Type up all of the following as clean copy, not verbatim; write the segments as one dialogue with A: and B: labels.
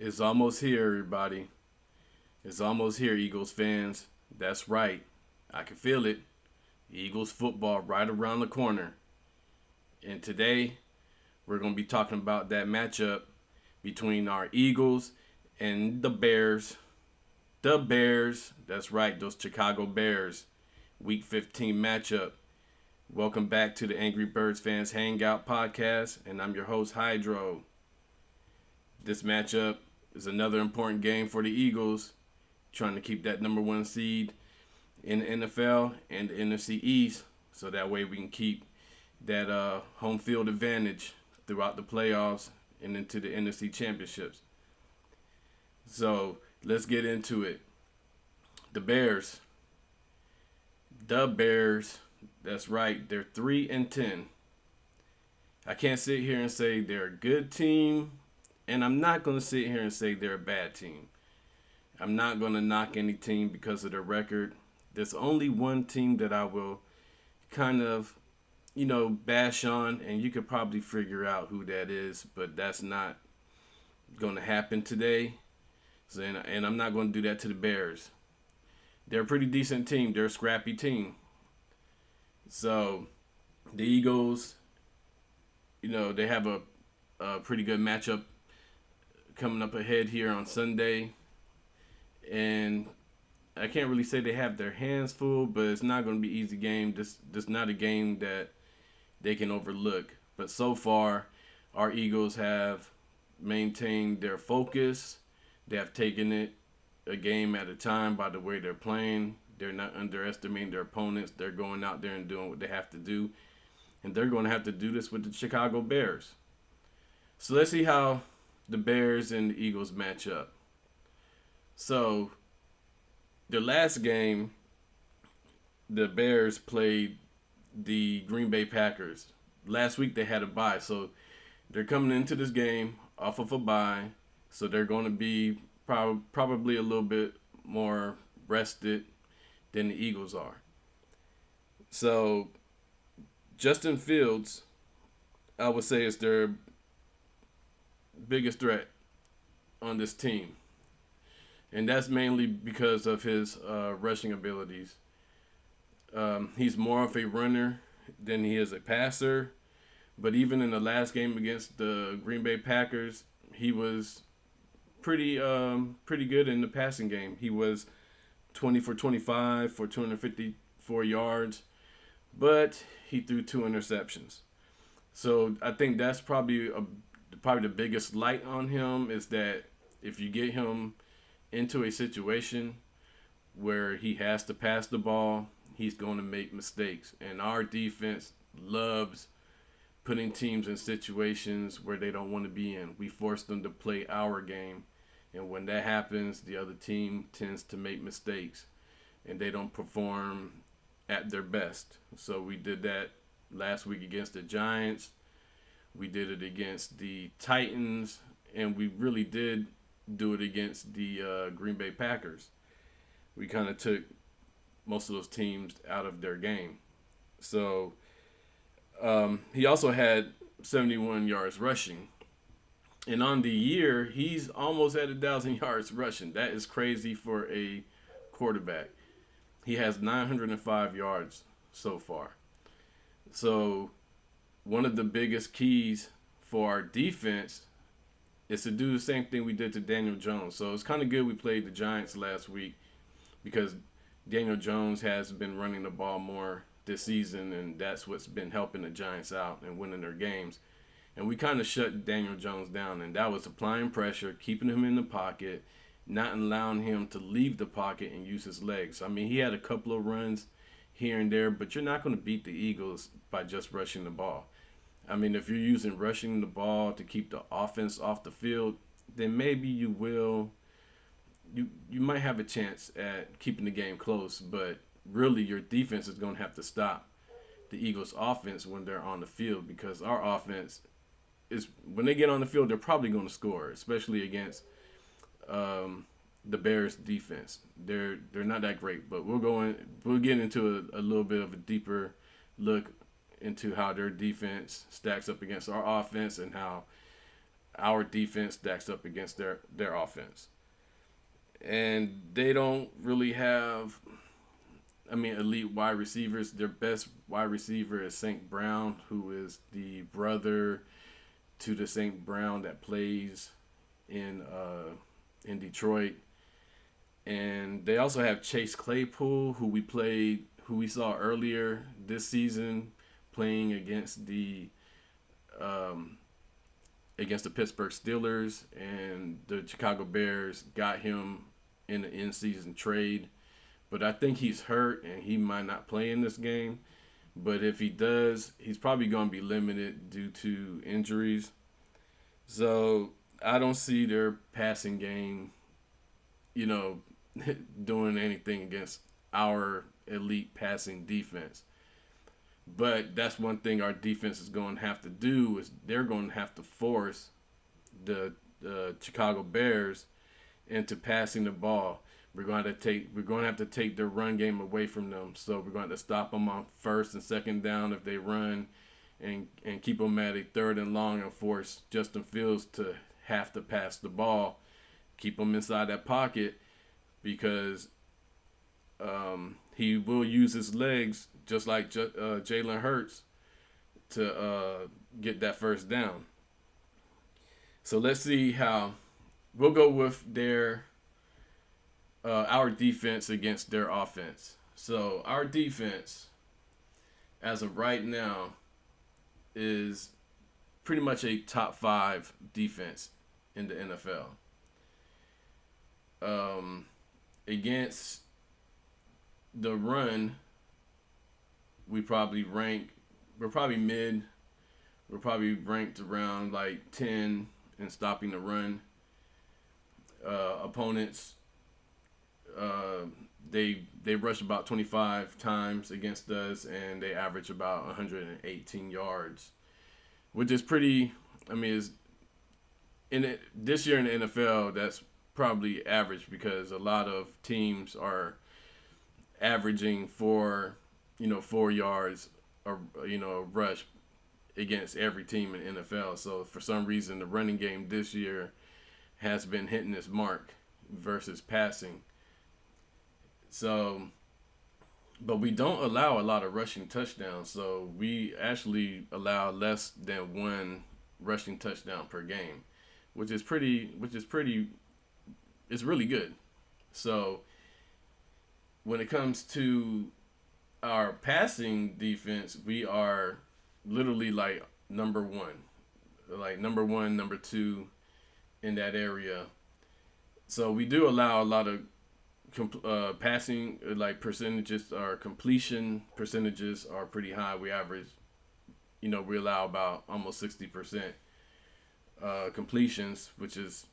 A: It's almost here, everybody. It's almost here, Eagles fans. That's right. I can feel it. Eagles football right around the corner. And today, we're going to be talking about that matchup between our Eagles and the Bears. The Bears. That's right, those Chicago Bears. Week 15 matchup. Welcome back to the Angry Birds Fans Hangout podcast, and I'm your host, Hydro. This matchup is another important game for the Eagles, trying to keep that number one seed in the NFL and the NFC East, so that way we can keep that home field advantage throughout the playoffs and into the NFC championships. So let's get into it. The Bears. The Bears. That's right. They're 3-10. I can't sit here and say they're a good team, and I'm not going to sit here and say they're a bad team. I'm not going to knock any team because of their record. There's only one team that I will kind of, bash on, and you could probably figure out who that is, but that's not going to happen today. So, and I'm not going to do that to the Bears. They're a pretty decent team. They're a scrappy team. So, the Eagles, they have a pretty good matchup coming up ahead here on Sunday. And I can't really say they have their hands full, but it's not going to be an easy game. This not a game that they can overlook. But so far, our Eagles have maintained their focus. They have taken it a game at a time by the way they're playing. They're not underestimating their opponents. They're going out there and doing what they have to do. And they're going to have to do this with the Chicago Bears. So let's see how the Bears and the Eagles match up. So, the last game, the Bears played the Green Bay Packers. Last week they had a bye, so they're coming into this game off of a bye. So they're going to be probably a little bit more rested than the Eagles are. So, Justin Fields, I would say, is their biggest threat on this team. And that's mainly because of his rushing abilities. He's more of a runner than he is a passer. But even in the last game against the Green Bay Packers, he was pretty good in the passing game. He was 20 for 25 for 254 yards, but he threw 2 interceptions. So I think that's probably the biggest light on him is that if you get him into a situation where he has to pass the ball, he's going to make mistakes. And our defense loves putting teams in situations where they don't want to be in. We force them to play our game. And when that happens, the other team tends to make mistakes and they don't perform at their best. So we did that last week against the Giants. We did it against the Titans. And we really did do it against the Green Bay Packers. We kind of took most of those teams out of their game. So he also had 71 yards rushing. And on the year, he's almost at 1,000 yards rushing. That is crazy for a quarterback. He has 905 yards so far. So one of the biggest keys for our defense is to do the same thing we did to Daniel Jones. So it's kind of good we played the Giants last week because Daniel Jones has been running the ball more this season, and that's what's been helping the Giants out and winning their games. And we kind of shut Daniel Jones down, and that was applying pressure, keeping him in the pocket, not allowing him to leave the pocket and use his legs. I mean, he had a couple of runs here and there, but you're not going to beat the Eagles by just rushing the ball. I mean, if you're using rushing the ball to keep the offense off the field, then maybe you will. You might have a chance at keeping the game close, but really your defense is going to have to stop the Eagles' offense when they're on the field because our offense is when they get on the field, they're probably going to score, especially against the Bears' defense. They're not that great, but we'll get into a little bit of a deeper look into how their defense stacks up against our offense and how our defense stacks up against their offense. And they don't really have, I mean, elite wide receivers. Their best wide receiver is St. Brown, who is the brother to the St. Brown that plays in Detroit. And they also have Chase Claypool, who we saw earlier this season, playing um, against the Pittsburgh Steelers, and the Chicago Bears got him in the in-season trade. But I think he's hurt and he might not play in this game. But if he does, he's probably going to be limited due to injuries. So I don't see their passing game, you know, doing anything against our elite passing defense. But that's one thing our defense is going to have to do is they're going to have to force the Chicago Bears into passing the ball. We're going to have to take their run game away from them. So we're going to stop them on first and second down if they run, and keep them at a third and long, and force Justin Fields to have to pass the ball, keep them inside that pocket, because he will use his legs just like Jalen Hurts to get that first down. So let's see how we'll go with our defense against their offense. So our defense, as of right now, is pretty much a top 5 defense in the NFL. Against the run, we're probably mid. We're probably ranked around like 10 in stopping the run. Opponents, they rush about 25 times against us, and they average about 118 yards, which is pretty. I mean, is in it this year in the NFL, that's probably average, because a lot of teams are averaging 4 yards or a rush against every team in the NFL. So for some reason, the running game this year has been hitting its mark versus passing. So, but we don't allow a lot of rushing touchdowns. So we actually allow less than one rushing touchdown per game, which is pretty. It's really good. So when it comes to our passing defense, we are literally number one, number two in that area. So we do allow a lot of passing percentages. Our completion percentages are pretty high. We average, we allow about almost 60% completions, which is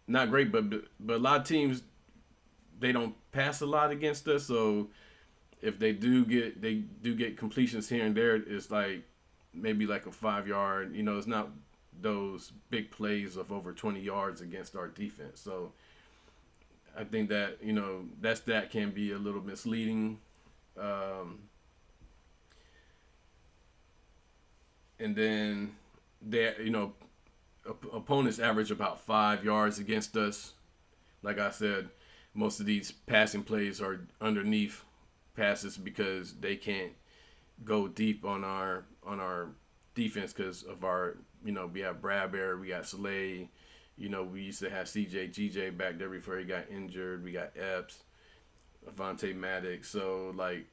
A: not great. But a lot of teams, they don't pass a lot against us. So if they do get completions here and there, it's like maybe like a 5 yard. It's not those big plays of over 20 yards against our defense. So I think that that can be a little misleading. And then opponents average about 5 yards against us. Like I said, most of these passing plays are underneath passes because they can't go deep on our defense because of our we have Bradbury, we got Slay, we used to have GJ back there before he got injured. We got Epps, Avonte Maddox. So like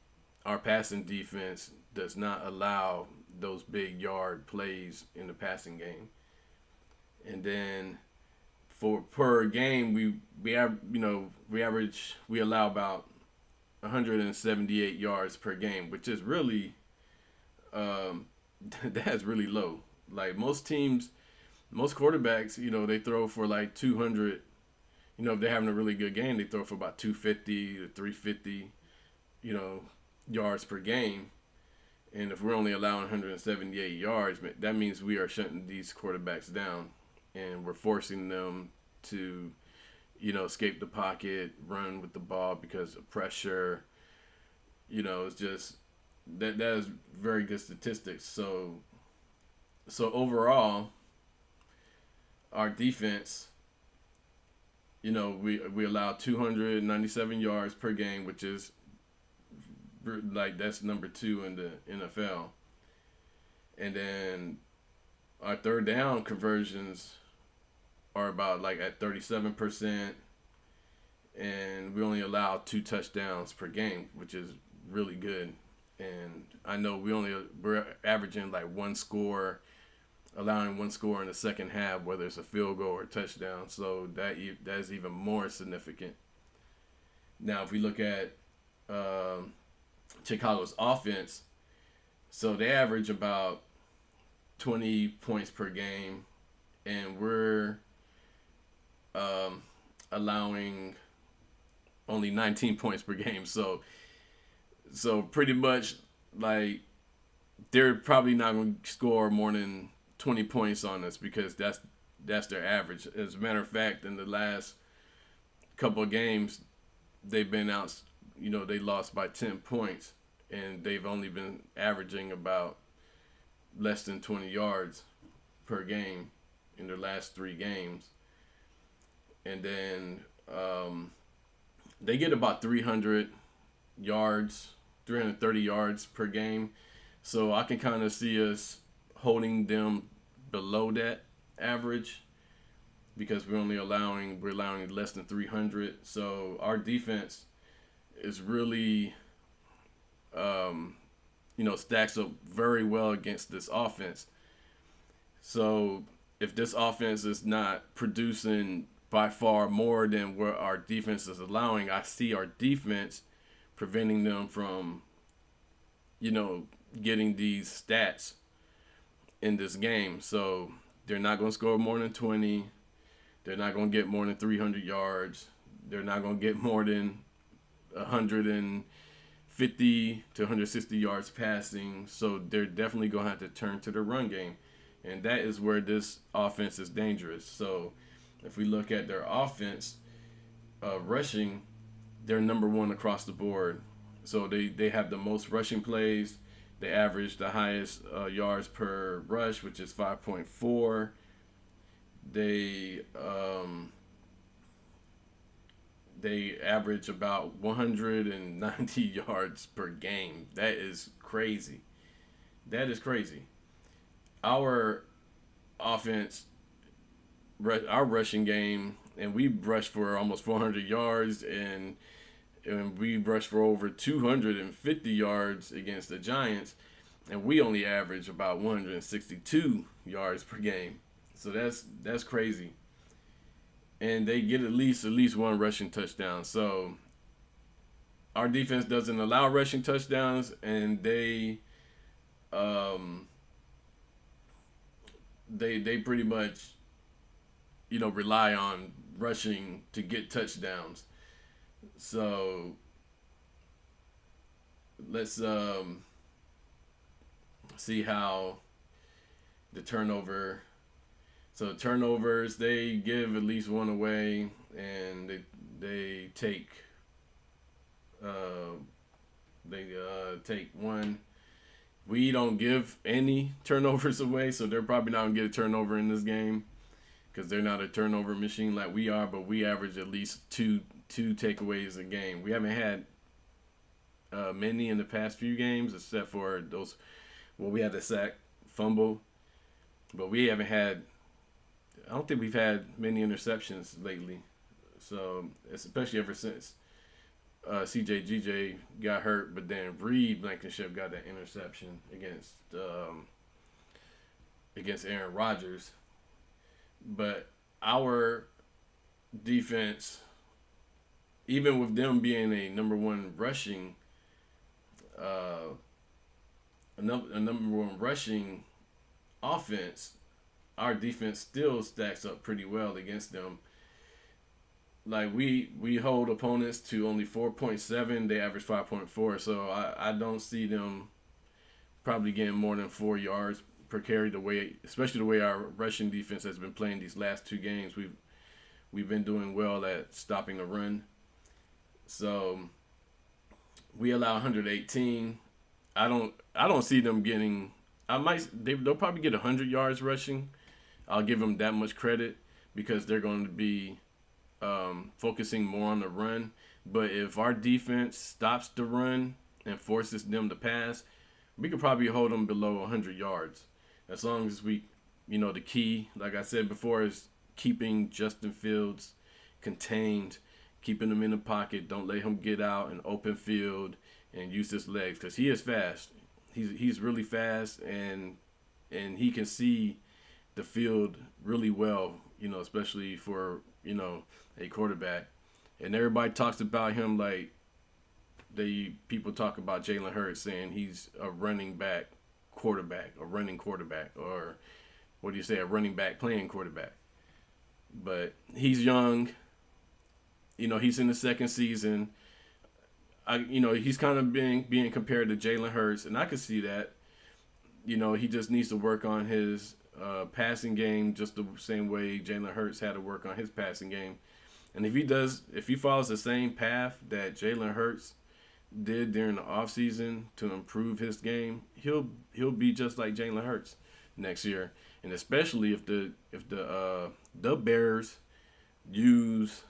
A: our passing defense does not allow those big yard plays in the passing game. And then for per game, we allow about 178 yards per game, which is really that's really low. Like most teams, most quarterbacks, they throw for like 200. If they're having a really good game, they throw for about 250 to 350, yards per game. And if we're only allowing 178 yards, that means we are shutting these quarterbacks down, and we're forcing them to, escape the pocket, run with the ball because of pressure. It's just that is very good statistics. So overall, our defense, we allow 297 yards per game, which is like that's number 2 in the NFL. And then our third down conversions are about like at 37%, and we only allow 2 touchdowns per game, which is really good. And I know we're averaging like allowing one score in the second half, whether it's a field goal or a touchdown. So that's even more significant. Now, if we look at Chicago's offense, so they average about 20 points per game, and we're allowing only 19 points per game. So pretty much like they're probably not going to score more than 20 points on us because that's their average. As a matter of fact, in the last couple of games, they've been out. They lost by 10 points, and they've only been averaging about less than 20 yards per game in their last 3 games. And then they get about 300 yards, 330 yards per game. So I can kind of see us holding them below that average because we're allowing less than 300. So our defense is really, stacks up very well against this offense. So if this offense is not producing by far more than what our defense is allowing, I see our defense preventing them from, getting these stats in this game. So they're not going to score more than 20. They're not going to get more than 300 yards. They're not going to get more than 150 to 160 yards passing. So they're definitely going to have to turn to the run game. And that is where this offense is dangerous. So if we look at their offense, rushing, they're number 1 across the board. So they have the most rushing plays. They average the highest yards per rush, which is 5.4. They average about 190 yards per game. That is crazy. Our offense, our rushing game, and we rushed for almost 400 yards, and we rushed for over 250 yards against the Giants, and we only average about 162 yards per game. So that's crazy. And they get at least one rushing touchdown. So our defense doesn't allow rushing touchdowns, and they pretty much rely on rushing to get touchdowns. So let's see how the turnover. So turnovers, they give at least one away, and they take take one. We don't give any turnovers away, so they're probably not gonna get a turnover in this game because they're not a turnover machine like we are. But we average at least two takeaways a game. We haven't had many in the past few games, except for those. Well, we had the sack, fumble, but we haven't had. I don't think we've had many interceptions lately. So especially ever since CJ got hurt, but then Reed Blankenship got that interception against Aaron Rodgers. But our defense, even with them being a number 1 rushing, a number 1 rushing offense, our defense still stacks up pretty well against them. Like we hold opponents to only 4.7, they average 5.4. So I don't see them probably getting more than 4 yards per carry. Especially the way our rushing defense has been playing these last 2 games, we've been doing well at stopping a run. So we allow 118. I don't see them getting. They'll probably get 100 yards rushing. I'll give them that much credit. because they're going to be focusing more on the run. But if our defense stops the run and forces them to pass, we could probably hold them below 100 yards. As long as we, the key, like I said before, is keeping Justin Fields contained, keeping him in the pocket. Don't let him get out in open field and use his legs, because he is fast. He's really fast, and he can see the field really well, especially for, a quarterback. And everybody talks about him like people talk about Jalen Hurts, saying he's a running back quarterback, a running quarterback, or what do you say, a running back playing quarterback. But he's young. He's in the second season. He's kind of being compared to Jalen Hurts, and I can see that. He just needs to work on his passing game just the same way Jalen Hurts had to work on his passing game. And if he follows the same path that Jalen Hurts did during the offseason to improve his game, he'll be just like Jalen Hurts next year. And especially if the Bears use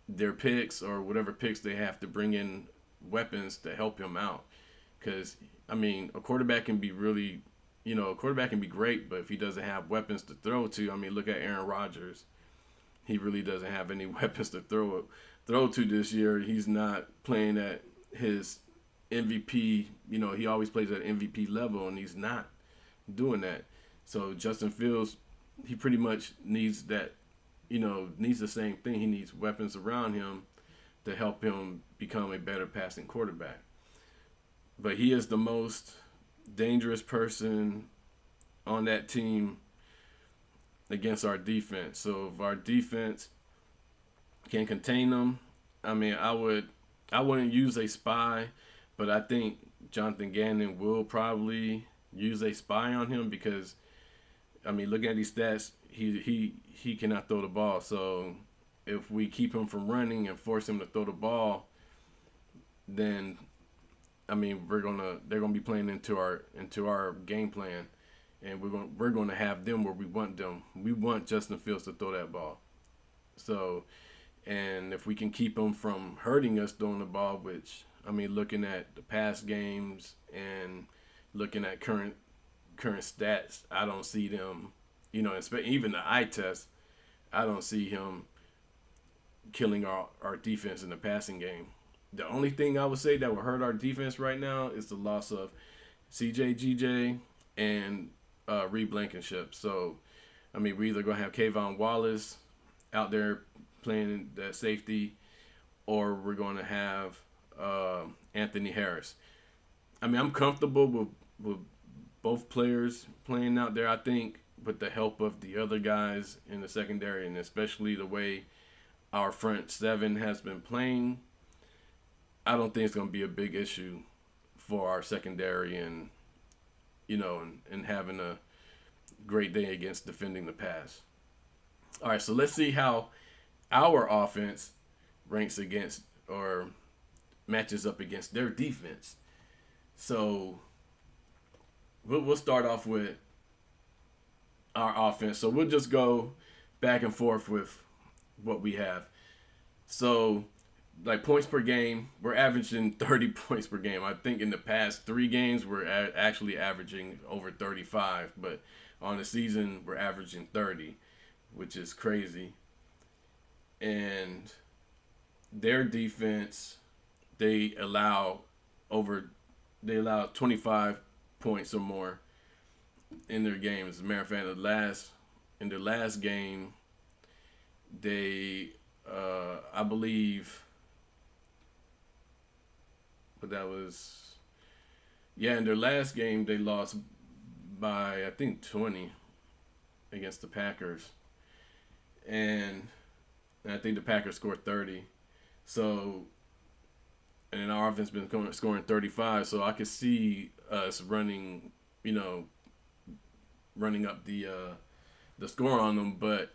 A: their picks or whatever picks they have to bring in weapons to help him out. Because, a quarterback can be really, a quarterback can be great, but if he doesn't have weapons to throw to, look at Aaron Rodgers. He really doesn't have any weapons to throw to this year. He's not playing at his MVP. He always plays at MVP level, and he's not doing that. So Justin Fields, he pretty much needs that, needs the same thing. He needs weapons around him to help him become a better passing quarterback. But he is the most dangerous person on that team against our defense. So if our defense can contain them, I wouldn't use a spy, but I think Jonathan Gannon will probably use a spy on him because, looking at these stats, he cannot throw the ball. So if we keep him from running and force him to throw the ball, then they're gonna be playing into our game plan, and we're gonna have them where we want them. We want Justin Fields to throw that ball. So, and if we can keep them from hurting us throwing the ball, which looking at the past games and looking at current stats, I don't see them. Even the eye test, I don't see him killing our defense in the passing game. The only thing I would say that would hurt our defense right now is the loss of CJ GJ and Reed Blankenship. So, we're either going to have Kayvon Wallace out there playing that safety, or we're going to have Anthony Harris. I'm comfortable with both players playing out there. I think with the help of the other guys in the secondary, and especially the way our front seven has been playing, I don't think it's going to be a big issue for our secondary and having a great day against defending the pass. All right, so let's see how our offense ranks against or matches up against their defense. So we'll start off with our offense. So we'll just go back and forth with what we have. So, like points per game, we're averaging 30 points per game. I think in the past 3 games, we're actually averaging over 35. But on the season, we're averaging 30, which is crazy. And their defense, they allow 25 points or more in their games. As a matter of fact, in the last game, they, I believe, but that was, in their last game, they lost by, I think, 20 against the Packers. And I think the Packers scored 30. So, and our offense been scoring 35. So I could see us running up the score on them. But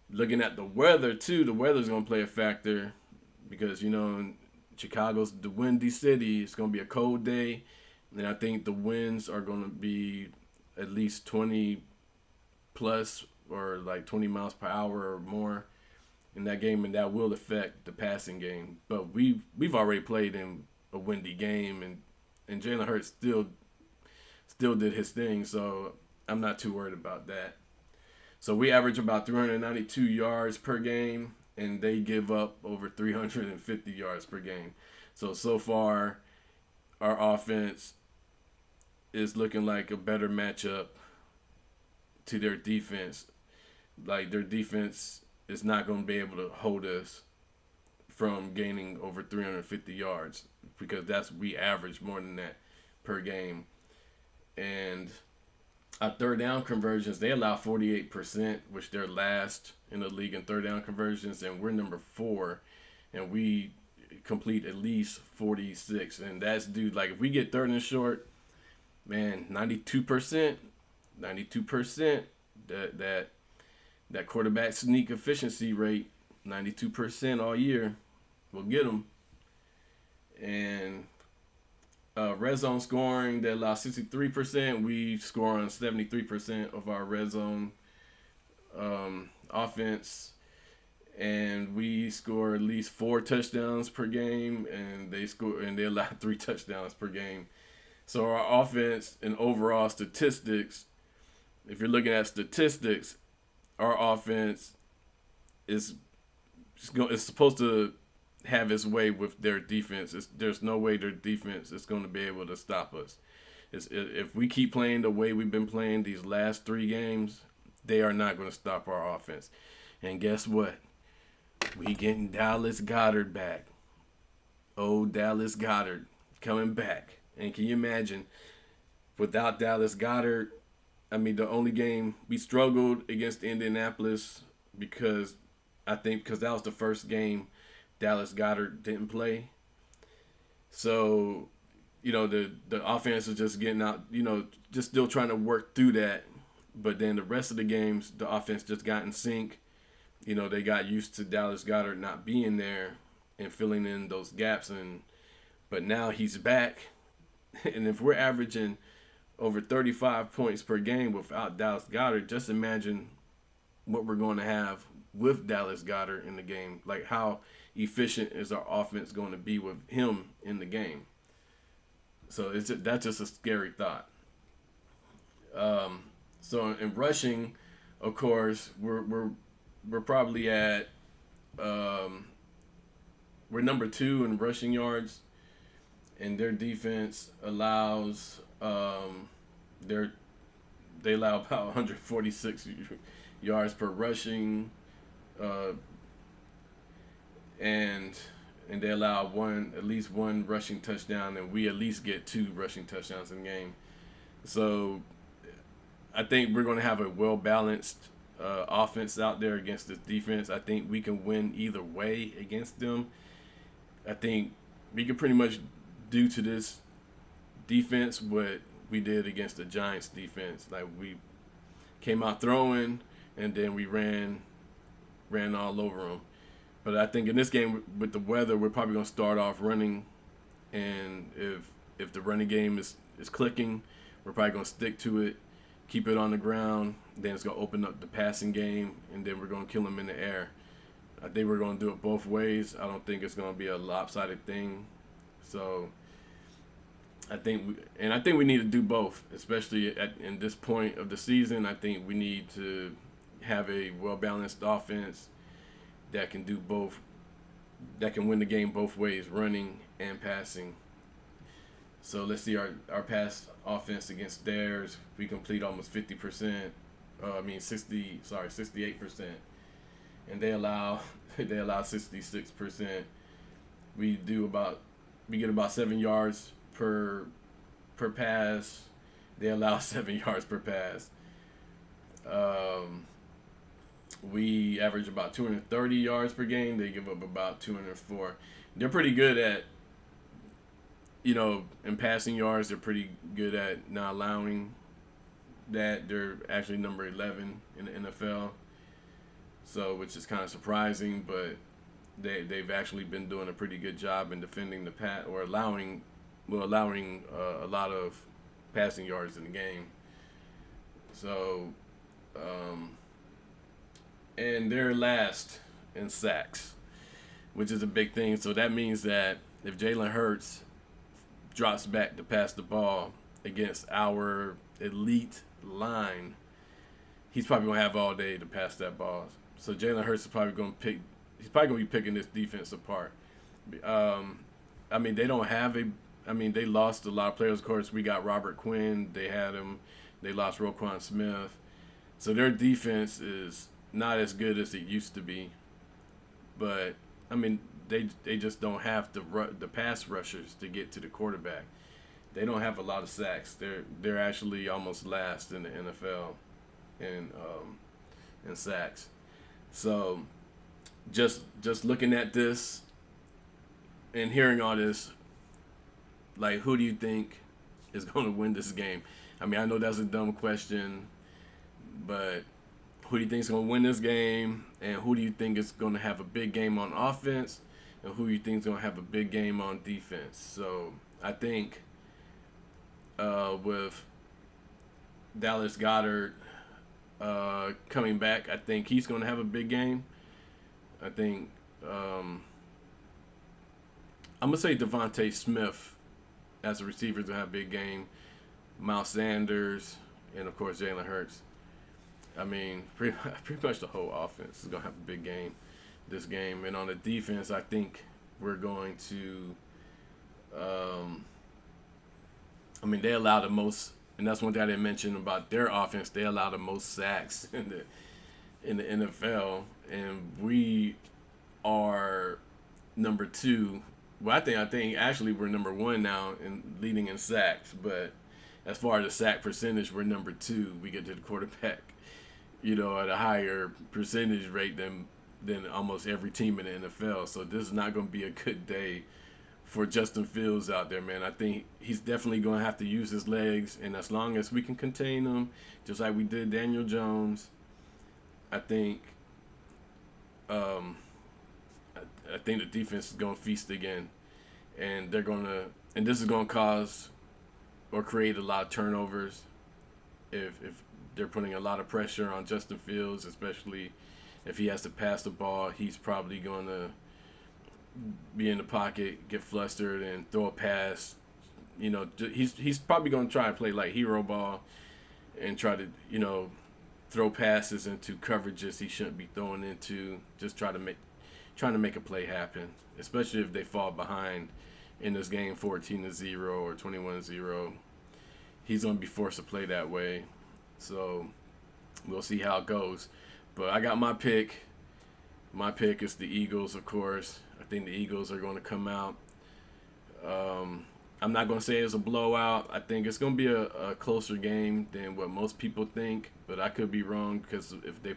A: looking at the weather too, the weather's gonna play a factor because in Chicago's the windy city. It's gonna be a cold day, and I think the winds are gonna be at least 20 plus or like 20 miles per hour or more in that game, and that will affect the passing game. But we've already played in a windy game, and Jalen Hurts still did his thing, so I'm not too worried about that. So we average about 392 yards per game, and they give up over 350 yards per game. So far, our offense is looking like a better matchup to their defense. Like their defense is not going to be able to hold us from gaining over 350 yards because we average more than that per game. And our third down conversions, they allow 48%, which they're last in the league in third down conversions, and we're number 4, and we complete at least 46. And that's due, like if we get third and short, man, 92%, that quarterback sneak efficiency rate, 92% all year, we'll get them. And red zone scoring, they allow 63%. We score on 73% of our red zone offense, and we score at least 4 touchdowns per game, and they allow 3 touchdowns per game. So our offense and overall statistics, if you're looking at statistics, our offense is supposed to have its way with their defense. There's no way their defense is going to be able to stop us. If we keep playing the way we've been playing these last 3 games, they are not going to stop our offense. And guess what? We getting Dallas Goedert back. Oh, Dallas Goedert coming back. And can you imagine, without Dallas Goedert, I mean, the only game we struggled against Indianapolis because that was the first game Dallas Goedert didn't play. So, the offense is just getting out, just still trying to work through that. But then the rest of the games, the offense just got in sync. They got used to Dallas Goedert not being there and filling in those gaps. But now he's back. And if we're averaging over 35 points per game without Dallas Goedert, just imagine what we're going to have with Dallas Goedert in the game. Like, how efficient is our offense going to be with him in the game? So that's just a scary thought. So in rushing, of course, we're probably at we're number 2 in rushing yards, and their defense allows they allow about 146 yards per rushing, and they allow at least one rushing touchdown, and we at least get 2 rushing touchdowns in the game. So I think we're going to have a well-balanced offense out there against this defense. I think we can win either way against them. I think we can pretty much do to this defense what we did against the Giants defense. Like, we came out throwing, and then we ran all over them. But I think in this game with the weather, we're probably going to start off running, and if the running game is clicking, we're probably going to stick to it, keep it on the ground. Then it's going to open up the passing game, and then we're going to kill them in the air. I think we're going to do it both ways. I don't think it's going to be a lopsided thing. So I think we need to do both, especially in this point of the season. I think we need to have a well-balanced offense that can do both, that can win the game both ways, running and passing. So let's see our pass offense against theirs. We complete almost 50%. 68%, and they allow 66%. We get about 7 yards per pass. They allow 7 yards per pass. We average about 230 yards per game. They give up about 204. They're pretty good at, in passing yards. They're pretty good at not allowing that. They're actually number 11 in the NFL. So, which is kind of surprising, but they've actually been doing a pretty good job in defending the pass, or allowing a lot of passing yards in the game. So, and they're last in sacks, which is a big thing. So that means that if Jalen Hurts drops back to pass the ball against our elite line, he's probably gonna have all day to pass that ball. So Jalen Hurts is probably gonna pick. He's probably gonna be picking this defense apart. I mean, they don't have a. I mean, they lost a lot of players. Of course, we got Robert Quinn. They had him. They lost Roquan Smith. So their defense is not as good as it used to be. But I mean, they just don't have the pass rushers to get to the quarterback. They don't have a lot of sacks. They're actually almost last in the NFL in sacks. So just looking at this and hearing all this, like, who do you think is going to win this game? I mean, I know that's a dumb question, but who do you think is going to win this game? And who do you think is going to have a big game on offense? And who do you think is going to have a big game on defense? So I think with Dallas Goedert coming back, I think he's going to have a big game. I think I'm going to say Devontae Smith as a receiver is going to have a big game. Miles Sanders, and of course Jalen Hurts. I mean, pretty much the whole offense is going to have a big game this game. And on the defense, I think we're going to I mean, they allow the most, and that's one thing I didn't mention about their offense. They allow the most sacks in the NFL, and we are number 2. Well, I think actually we're number 1 now in leading in sacks, but as far as the sack percentage, we're number 2. We get to the quarterback, at a higher percentage rate than almost every team in the NFL. So this is not going to be a good day for Justin Fields out there, man. I think he's definitely going to have to use his legs, and as long as we can contain him, just like we did Daniel Jones, I think I think the defense is going to feast again, and this is going to cause or create a lot of turnovers if they're putting a lot of pressure on Justin Fields, especially if he has to pass the ball. He's probably going to be in the pocket, get flustered, and throw a pass. He's probably going to try to play like hero ball and try to, throw passes into coverages he shouldn't be throwing into. Just trying to make a play happen, especially if they fall behind in this game 14-0 or 21-0. He's going to be forced to play that way. So we'll see how it goes. But I got my pick. My pick is the Eagles, of course. I think the Eagles are going to come out. I'm not going to say it's a blowout. I think it's going to be a closer game than what most people think, but I could be wrong because if the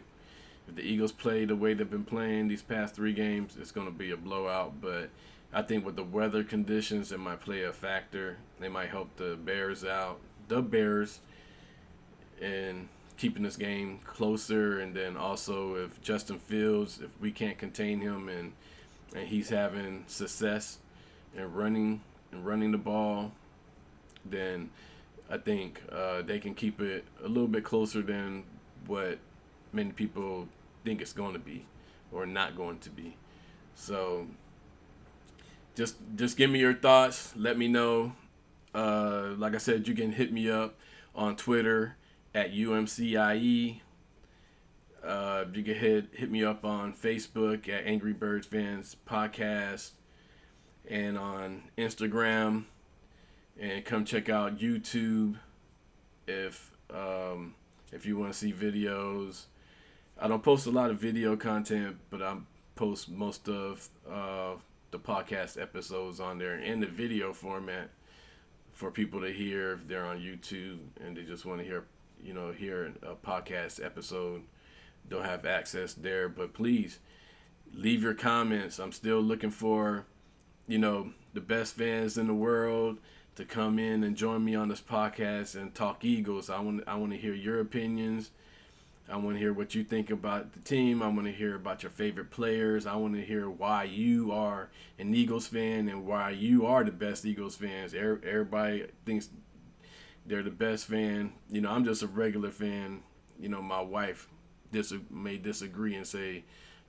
A: Eagles play the way they've been playing these past 3 games, it's going to be a blowout. But I think with the weather conditions, it might play a factor. They might help the Bears out. The Bears in keeping this game closer, and then also if Justin Fields, if we can't contain him and he's having success in running the ball, then I think they can keep it a little bit closer than what many people think it's going to be or not going to be. So just give me your thoughts. Let me know. Like I said, you can hit me up on Twitter at UMCIE. You can hit me up on Facebook at Angry Birds Fans Podcast and on Instagram. And come check out YouTube if you want to see videos. I don't post a lot of video content, but I post most of the podcast episodes on there in the video format for people to hear if they're on YouTube and they just want to hear a podcast episode. Don't have access there, but please leave your comments. I'm still looking for, the best fans in the world to come in and join me on this podcast and talk Eagles. I want to hear your opinions. I want to hear what you think about the team. I want to hear about your favorite players. I want to hear why you are an Eagles fan and why you are the best Eagles fans. Everybody thinks they're the best fan. I'm just a regular fan. My wife may disagree and say,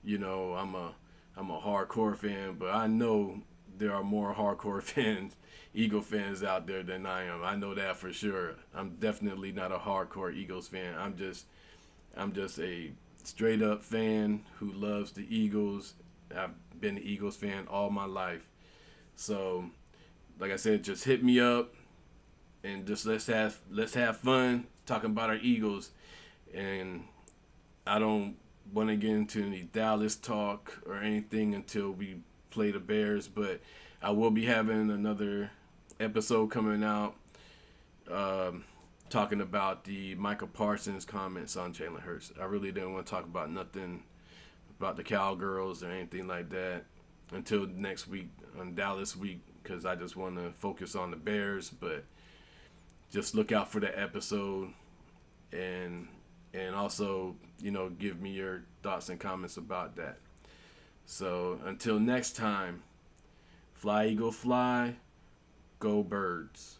A: I'm a hardcore fan, but I know there are more hardcore fans, Eagle fans out there than I am. I know that for sure. I'm definitely not a hardcore Eagles fan. I'm just a straight up fan who loves the Eagles. I've been an Eagles fan all my life. So, like I said, just hit me up and just let's have fun talking about our Eagles. And I don't want to get into any Dallas talk or anything until we play the Bears, but I will be having another episode coming out talking about the Michael Parsons comments on Jalen Hurts. I really didn't want to talk about nothing about the Cowgirls or anything like that until next week on Dallas week because I just want to focus on the Bears. But just look out for the episode and also give me your thoughts and comments about that. So until next time, fly eagle fly, go birds.